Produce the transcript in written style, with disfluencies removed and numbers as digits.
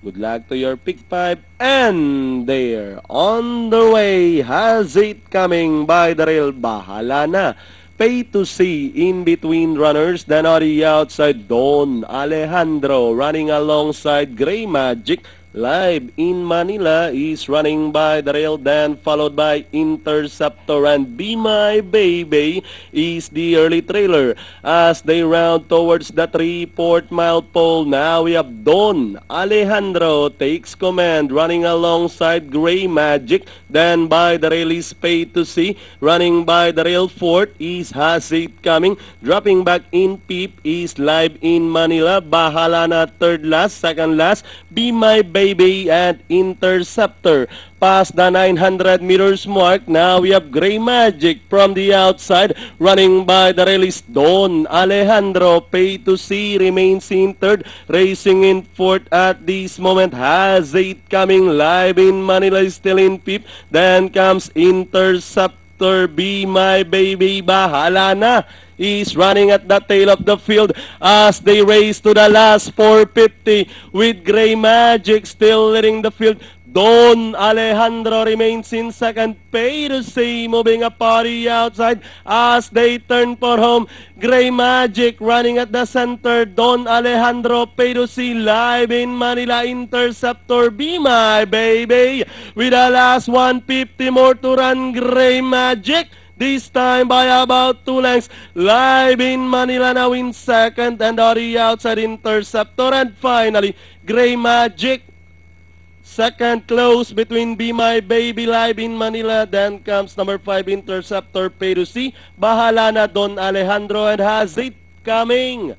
Good luck to your pick 5. And they're on the way. Has it coming by the rail. Bahala na. Pay to see in between runners. Then on the outside, Don Alejandro running alongside Gray Magic. Live in Manila is running by the rail, then followed by Interceptor, and Be My Baby is the early trailer as they round towards the 3/4 mile pole. Now we have Don Alejandro takes command running alongside Gray Magic, then by the rail is Pay to See, running by the rail fourth is Has It Coming, dropping back in Peep is Live in Manila, bahala na third last, second last, Be My Baby and Interceptor. Past the 900 meters mark, now we have Gray Magic from the outside, running by the rail is Don Alejandro. Pay to See remains in third, racing in fourth at this moment. Has It Coming, Live in Manila is still in fifth, then comes Interceptor. Be My Baby, bahala na, is running at the tail of the field as they race to the last 450 with Gray Magic still leading the field. Don Alejandro remains in second. Pay to See moving up on the outside as they turn for home. Gray Magic running at the center. Don Alejandro, Pay to See, Live in Manila, Interceptor, Be My Baby. With the last 150 more to run, Gray Magic this time by about 2 lengths. Live in Manila now in second, and on the outside Interceptor, and finally Gray Magic. Second close between Be My Baby, Live in Manila. Then comes number 5 Interceptor, Pay to See. Bahala na Don Alejandro and Has It Coming.